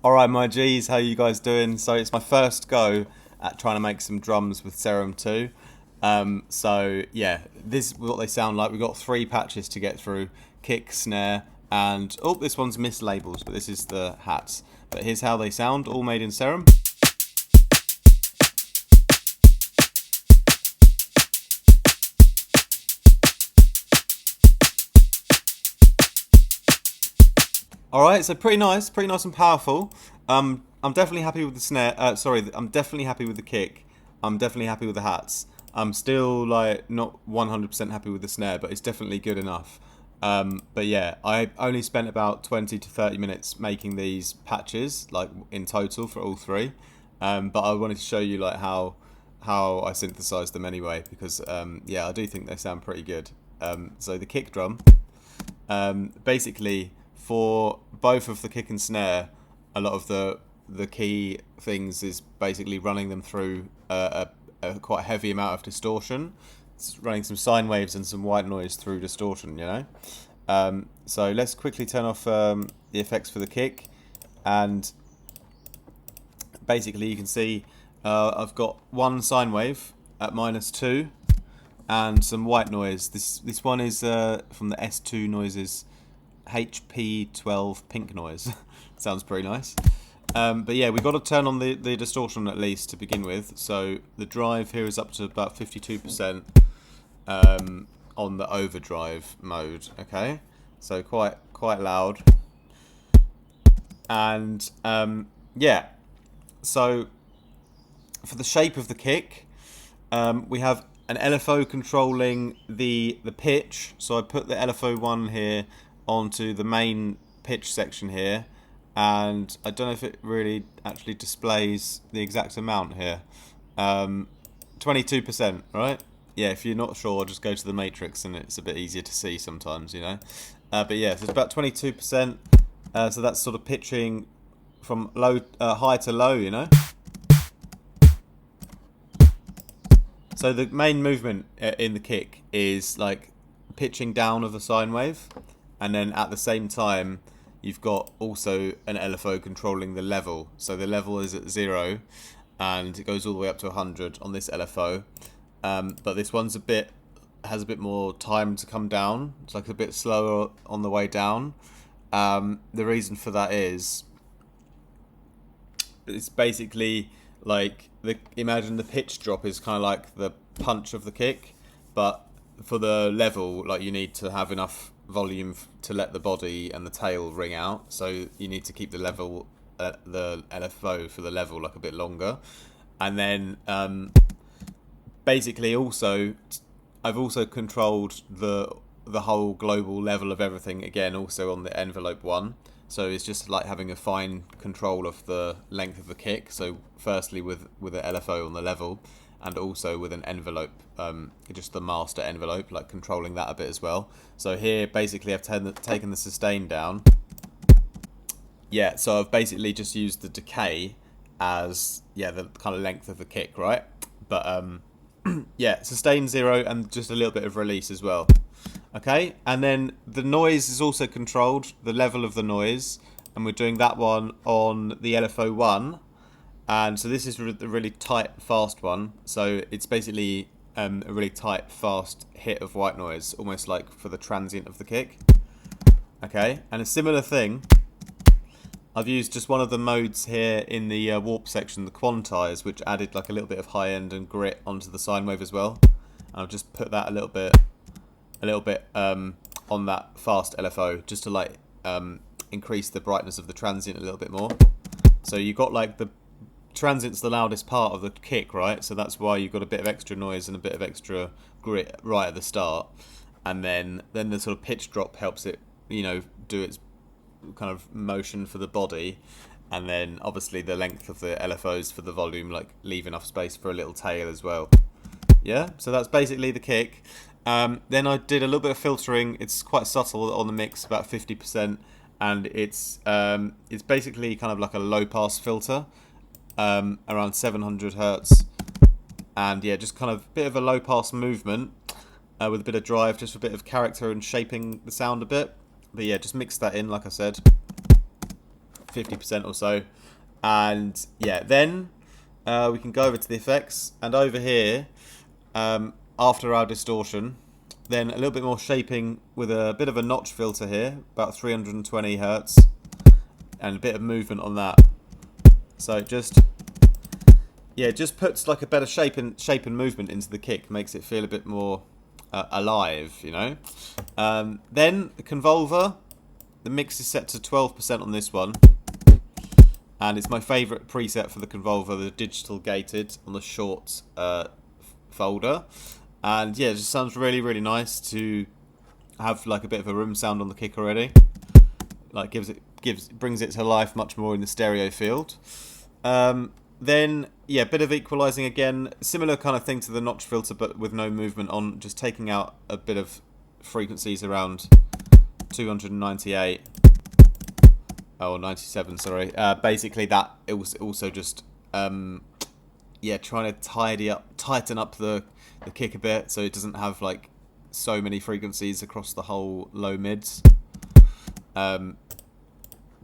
Alright, my G's, how you guys doing? So it's my first go at trying to make some drums with Serum 2. So yeah, this is what they sound like. We've got three patches to get through: kick, snare, and oh, this one's mislabels, but this is the hats. But here's how they sound, all made in Serum. All right, so pretty nice and powerful. I'm definitely happy with the snare. Sorry, I'm definitely happy with the kick. I'm definitely happy with the hats. I'm still like not 100% happy with the snare, but it's definitely good enough. But yeah, I only spent about 20 to 30 minutes making these patches, like in total for all three. But I wanted to show you like how I synthesized them anyway, because yeah, I do think they sound pretty good. So the kick drum. Basically, for both of the kick and snare, a lot of the key things is basically running them through a quite heavy amount of distortion. It's running some sine waves and some white noise through distortion, you know. So let's quickly turn off the effects for the kick, and basically you can see I've got one sine wave at -2 and some white noise. This one is from the S2 Noises HP12 pink noise. Sounds pretty nice. But yeah, we've got to turn on the distortion at least to begin with. So the drive here is up to about 52% on the overdrive mode. Okay, so quite loud. And yeah, so for the shape of the kick, we have an LFO controlling the pitch. So I put the LFO1 here onto the main pitch section here, and I don't know if it really actually displays the exact amount here. 22%, right? Yeah, if you're not sure, just go to the matrix and it's a bit easier to see sometimes, you know. But yeah, so it's about 22%. So that's sort of pitching from high to low, you know. So the main movement in the kick is like pitching down of a sine wave, and then at the same time you've got also an LFO controlling the level. So the level is at 0 and it goes all the way up to 100 on this LFO. But this one's has a bit more time to come down. It's like a bit slower on the way down. The reason for that is it's basically like imagine the pitch drop is kind of like the punch of the kick, but for the level, like you need to have enough volume to let the body and the tail ring out. So you need to keep the level, the LFO for the level like a bit longer, and then basically also I've also controlled the whole global level of everything again, also on the envelope one. So it's just like having a fine control of the length of the kick. So firstly with an LFO on the level, and also with an envelope, just the master envelope, like controlling that a bit as well. So here basically I've taken the sustain down. Yeah, so I've basically just used the decay as, yeah, the kind of length of the kick, right? But yeah, sustain 0 and just a little bit of release as well. Okay, and then the noise is also controlled, the level of the noise, and we're doing that one on the LFO1. And so this is a really tight, fast one. So it's basically a really tight, fast hit of white noise, almost like for the transient of the kick. Okay, and a similar thing, I've used just one of the modes here in the warp section, the quantize, which added like a little bit of high end and grit onto the sine wave as well. And I've just put that a little bit on that fast LFO, just to like increase the brightness of the transient a little bit more. So you got like the transient's the loudest part of the kick, right? So that's why you've got a bit of extra noise and a bit of extra grit right at the start, and then the sort of pitch drop helps it, you know, do its kind of motion for the body, and then obviously the length of the LFOs for the volume, like leave enough space for a little tail as well. Yeah, so that's basically the kick. Then I did a little bit of filtering. It's quite subtle on the mix, about 50%, and it's basically kind of like a low pass filter, around 700 hertz, and yeah, just kind of a bit of a low pass movement with a bit of drive, just a bit of character and shaping the sound a bit. But yeah, just mix that in, like I said. 50% or so. And yeah, then we can go over to the effects, and over here, after our distortion, then a little bit more shaping with a bit of a notch filter here, about 320 hertz, and a bit of movement on that. So it just puts like a better shape and movement into the kick, makes it feel a bit more alive, you know. Then the convolver, the mix is set to 12% on this one, and it's my favourite preset for the convolver, the digital gated on the short folder. And yeah, it just sounds really, really nice to have like a bit of a room sound on the kick already. Like brings it to life much more in the stereo field. Then yeah, bit of equalizing again, similar kind of thing to the notch filter, but with no movement on, just taking out a bit of frequencies around 298 or 97. Sorry. Basically, that it was also just trying to tighten up the kick a bit, so it doesn't have like so many frequencies across the whole low mids.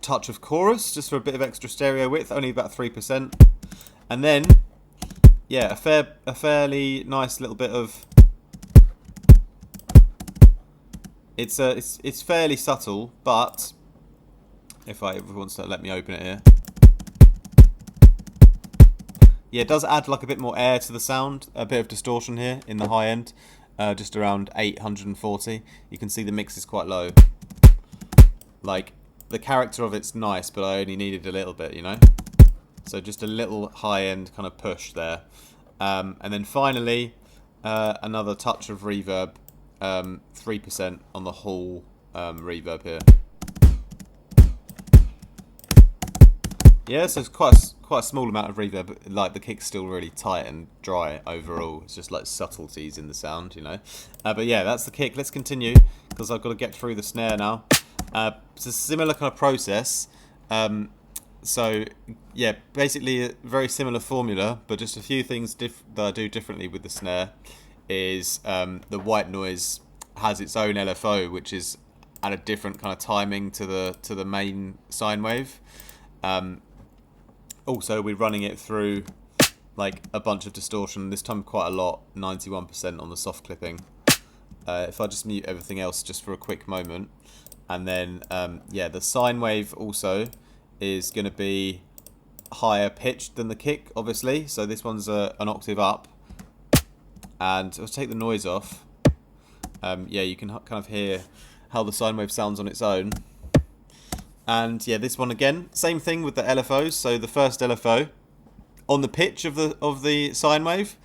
Touch of chorus just for a bit of extra stereo width, only about 3%, and then yeah, a fairly nice little bit of it's fairly subtle, but if it wants to let me open it here. Yeah, it does add like a bit more air to the sound, a bit of distortion here in the high end, just around 840. You can see the mix is quite low. Like, the character of it's nice, but I only needed a little bit, you know? So just a little high end kind of push there. And then finally, another touch of reverb, 3% on the whole reverb here. Yeah, so it's quite a small amount of reverb, but like the kick's still really tight and dry overall. It's just like subtleties in the sound, you know. But yeah, that's the kick. Let's continue, because I've got to get through the snare now. It's a similar kind of process. So yeah, basically a very similar formula, but just a few things that I do differently with the snare is the white noise has its own LFO, which is at a different kind of timing to the main sine wave. Also, we're running it through like a bunch of distortion, this time quite a lot, 91% on the soft clipping. If I just mute everything else just for a quick moment, and then yeah, the sine wave also is going to be higher pitched than the kick, obviously, so this one's an octave up, and let's take the noise off. Yeah, you can kind of hear how the sine wave sounds on its own. And yeah, this one again, same thing with the LFOs. So the first LFO on the pitch of the sine wave,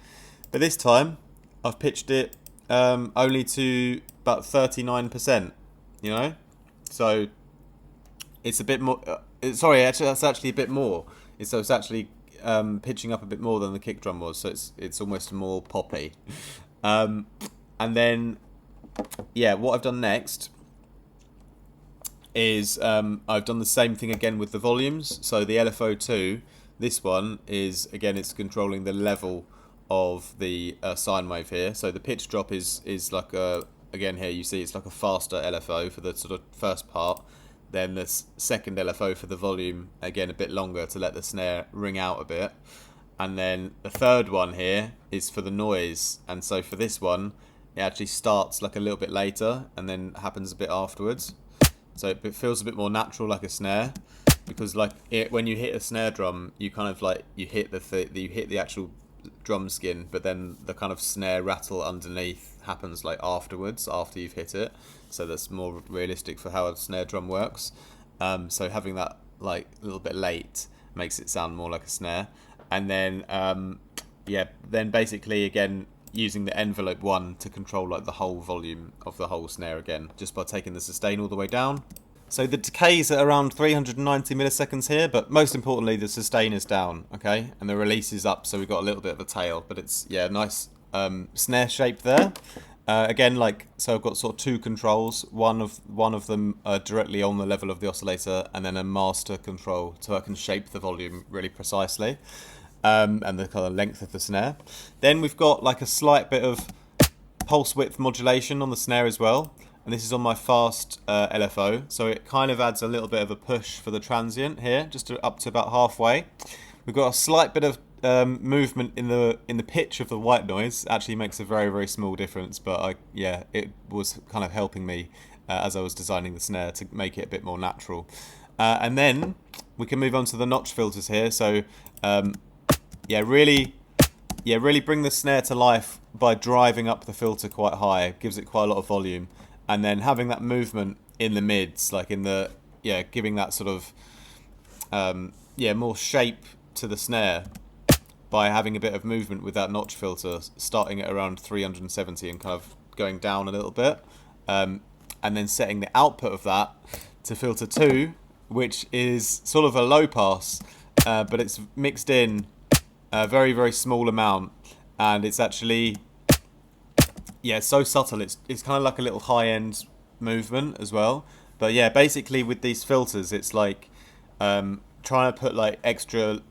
but this time I've pitched it only to about 39%. You know, so it's a bit more. Sorry, actually, that's actually a bit more. So it's actually pitching up a bit more than the kick drum was. So it's almost more poppy. And then yeah, what I've done next is I've done the same thing again with the volumes. So the LFO2, this one is again, it's controlling the level of the sine wave here. So the pitch drop is like a, again here you see it's like a faster LFO for the sort of first part. Then the second LFO for the volume, again a bit longer to let the snare ring out a bit. And then the third one here is for the noise. And so for this one, it actually starts like a little bit later and then happens a bit afterwards. So it feels a bit more natural, like a snare, because like when you hit a snare drum, you kind of like you hit the actual drum skin, but then the kind of snare rattle underneath happens like afterwards, after you've hit it. So that's more realistic for how a snare drum works. So having that like a little bit late makes it sound more like a snare. And then yeah, then basically again using the envelope 1 to control like the whole volume of the whole snare again, just by taking the sustain all the way down. So the decay's at around 390 milliseconds here, but most importantly the sustain is down, okay, and the release is up, so we've got a little bit of a tail, but it's yeah, nice snare shape there. Again, like, so I've got sort of two controls, one of them directly on the level of the oscillator, and then a master control so I can shape the volume really precisely. And the kind of length of the snare. Then we've got like a slight bit of pulse width modulation on the snare as well. and this is on my fast LFO, so it kind of adds a little bit of a push for the transient here, just up to about halfway. We've got a slight bit of movement in the pitch of the white noise. Actually makes a very, very small difference, but yeah, it was kind of helping me as I was designing the snare to make it a bit more natural. And then we can move on to the notch filters here. So yeah, really bring the snare to life by driving up the filter quite high. It gives it quite a lot of volume, and then having that movement in the mids, like in the giving that sort of more shape to the snare by having a bit of movement with that notch filter, starting at around 370 and kind of going down a little bit, and then setting the output of that to filter 2, which is sort of a low pass, but it's mixed in a very, very small amount, and it's actually so subtle. It's kind of like a little high-end movement as well. But yeah, basically with these filters, it's like trying to put like extra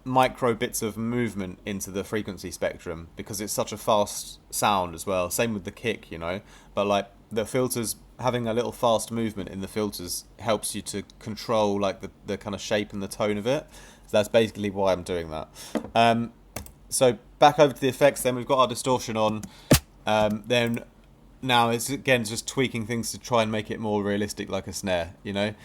micro bits of movement into the frequency spectrum, because it's such a fast sound as well. Same with the kick, you know, but like the filters, having a little fast movement in the filters helps you to control like the kind of shape and the tone of it. So that's basically why I'm doing that. So back over to the effects, then we've got our distortion on. Then now it's again just tweaking things to try and make it more realistic, like a snare, you know.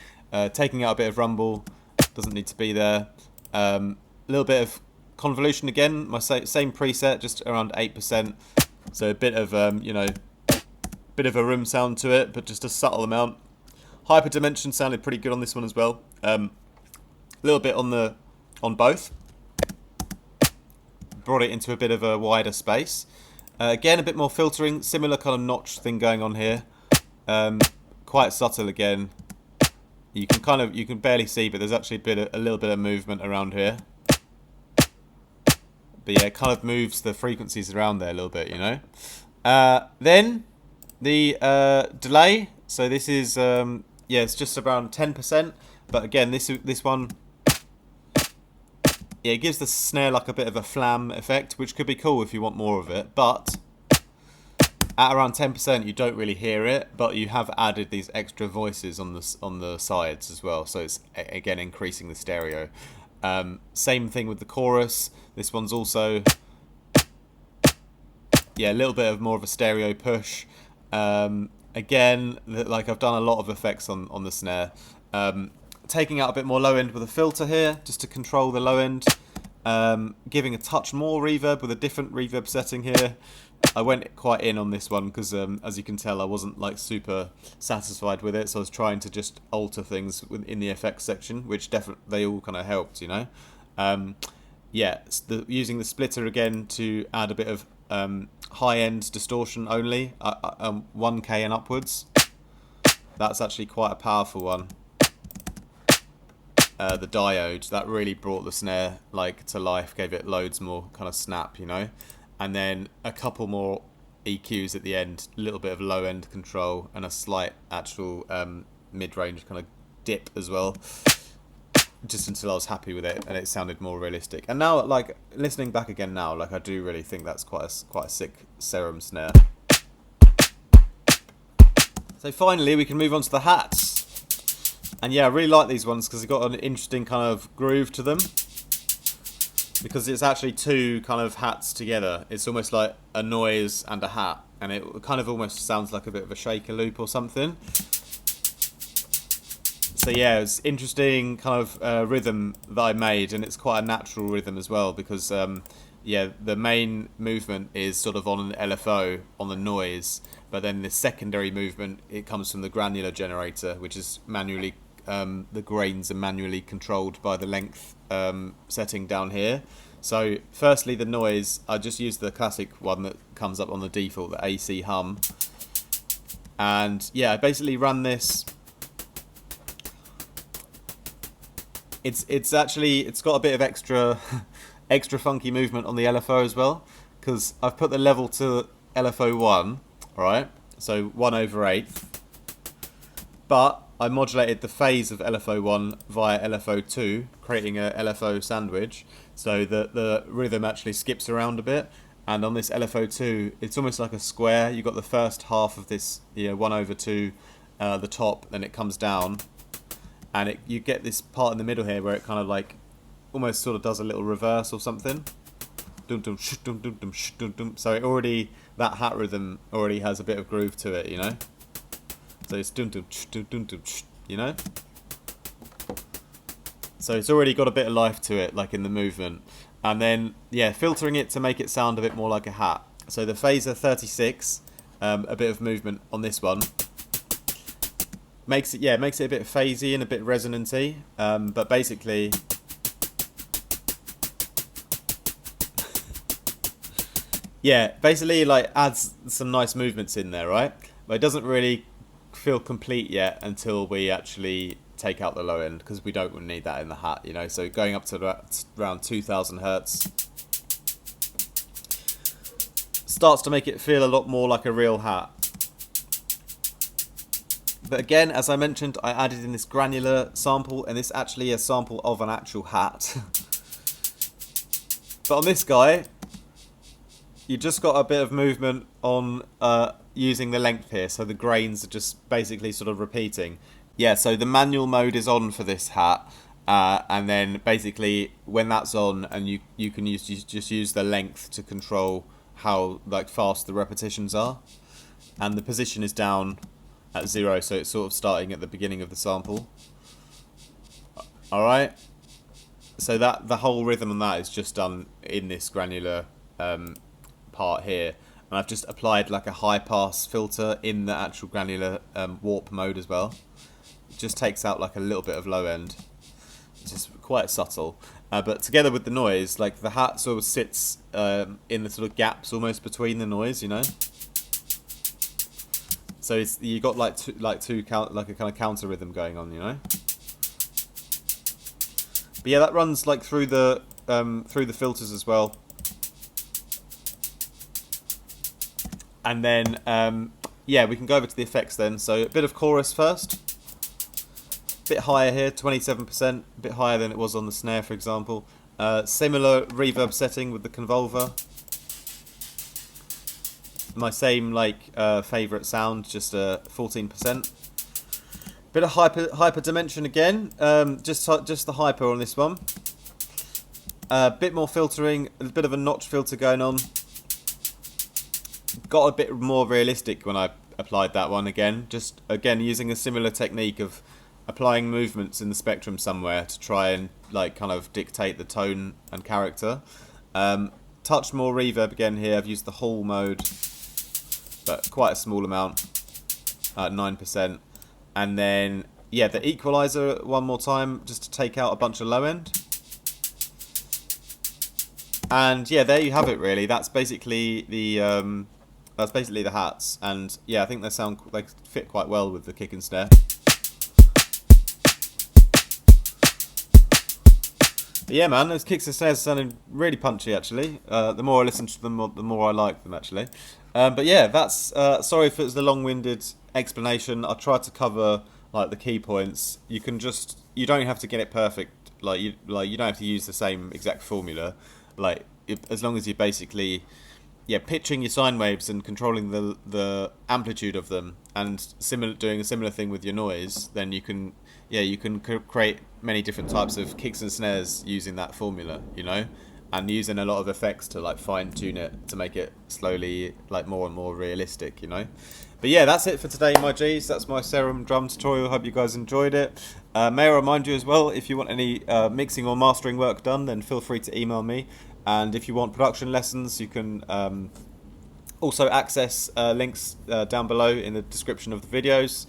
Taking out a bit of rumble, doesn't need to be there. A little bit of convolution again, my same preset, just around 8%. So a bit of bit of a room sound to it, but just a subtle amount. Hyperdimension sounded pretty good on this one as well. A little bit on both. Brought it into a bit of a wider space. Again, a bit more filtering, similar kind of notch thing going on here. Quite subtle again. You can barely see, but there's actually a little bit of movement around here. But yeah, it kind of moves the frequencies around there a little bit, you know. Then the delay. So this is it's just around 10%. But again, this one, it gives the snare like a bit of a flam effect, which could be cool if you want more of it. But at around 10%, you don't really hear it, but you have added these extra voices on the sides as well. So it's again increasing the stereo. Same thing with the chorus. This one's also a little bit of more of a stereo push. Again, like I've done a lot of effects on the snare. Taking out a bit more low end with a filter here, just to control the low end. Giving a touch more reverb with a different reverb setting here. I went quite in on this one because, as you can tell, I wasn't like super satisfied with it, so I was trying to just alter things in the effects section, which definitely they all kind of helped, you know. Using the splitter again to add a bit of high-end distortion only, 1K and upwards. That's actually quite a powerful one. The diode, that really brought the snare like to life, gave it loads more kind of snap, you know. And then a couple more EQs at the end, a little bit of low end control, and a slight actual mid-range kind of dip as well, just until I was happy with it and it sounded more realistic. And now, like listening back again now, like I do really think that's quite a sick Serum snare. So finally we can move on to the hats. And yeah, I really like these ones because they've got an interesting kind of groove to them. Because it's actually two kind of hats together. It's almost like a noise and a hat. And it kind of almost sounds like a bit of a shaker loop or something. So yeah, it's interesting kind of rhythm that I made. And it's quite a natural rhythm as well. Because the main movement is sort of on an LFO, on the noise. But then the secondary movement, it comes from the granular generator, which is manually, the grains are manually controlled by the length setting down here. So firstly, the noise, I just use the classic one that comes up on the default, the AC hum. And yeah, I basically run this. It's got a bit of extra funky movement on the LFO as well, because I've put the level to LFO 1, right? So 1/8. But I modulated the phase of LFO 1 via LFO 2, creating a LFO sandwich, so that the rhythm actually skips around a bit, And on this LFO2, it's almost like a square. You've got the first half of this, 1/2, the top, then it comes down. And you get this part in the middle here where it kind of like almost sort of does a little reverse or something. So it already, that hat rhythm already has a bit of groove to it, So it's So it's already got a bit of life to it, like in the movement. And then, filtering it to make it sound a bit more like a hat. So the phaser 36, a bit of movement on this one. Makes it a bit phasey and a bit resonancy. But basically... basically like adds some nice movements in there, right? But it doesn't really feel complete yet until we actually take out the low end, because we don't need that in the hat, So going up to around 2000 hertz starts to make it feel a lot more like a real hat. But again, as I mentioned, I added in this granular sample, and this actually is a sample of an actual hat. But on this guy, you just got a bit of movement on using the length here, so the grains are just basically sort of repeating. So the manual mode is on for this hat, and then basically when that's on, and you can just use the length to control how fast the repetitions are, and the position is down at 0, so it's sort of starting at the beginning of the sample. All right, so that the whole rhythm on that is just done in this granular part here, and I've just applied like a high pass filter in the actual granular warp mode as well. It just takes out like a little bit of low end. It's just quite subtle, but together with the noise, like the hat sort of sits in the sort of gaps almost between the noise, So you got like a kind of counter rhythm going on, But that runs like through the filters as well. And then, we can go over to the effects then. So a bit of chorus first. A bit higher here, 27%. A bit higher than it was on the snare, for example. Similar reverb setting with the convolver. My same favourite sound, just 14%. Bit of hyper dimension again. Just the hyper on this one. A bit more filtering, a bit of a notch filter going on. Got a bit more realistic when I applied that one again. Just again using a similar technique of applying movements in the spectrum somewhere to try and kind of dictate the tone and character. Touch more reverb again here. I've used the whole mode, but quite a small amount, 9%. And then the equalizer one more time just to take out a bunch of low end. And there you have it. Really, that's basically the hats. And I think they fit quite well with the kick and snare. But man, those kicks and snares sounded really punchy actually. The more I listen to them, the more I like them actually. But that's sorry if it was the long-winded explanation. I tried to cover the key points. You don't have to get it perfect. You don't have to use the same exact formula. As long as you basically pitching your sine waves and controlling the amplitude of them, and doing a similar thing with your noise, then you can create many different types of kicks and snares using that formula, and using a lot of effects to fine tune it to make it slowly more and more realistic, But that's it for today, my G's. That's my Serum drum tutorial. Hope you guys enjoyed it. May I remind you as well, if you want any mixing or mastering work done, then feel free to email me. And if you want production lessons, you can also access links down below in the description of the videos.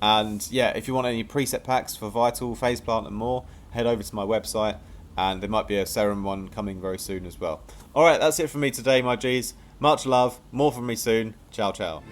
And if you want any preset packs for Vital, Phase Plant and more, head over to my website, and there might be a Serum one coming very soon as well. Alright, that's it from me today, my G's. Much love, more from me soon. Ciao, ciao.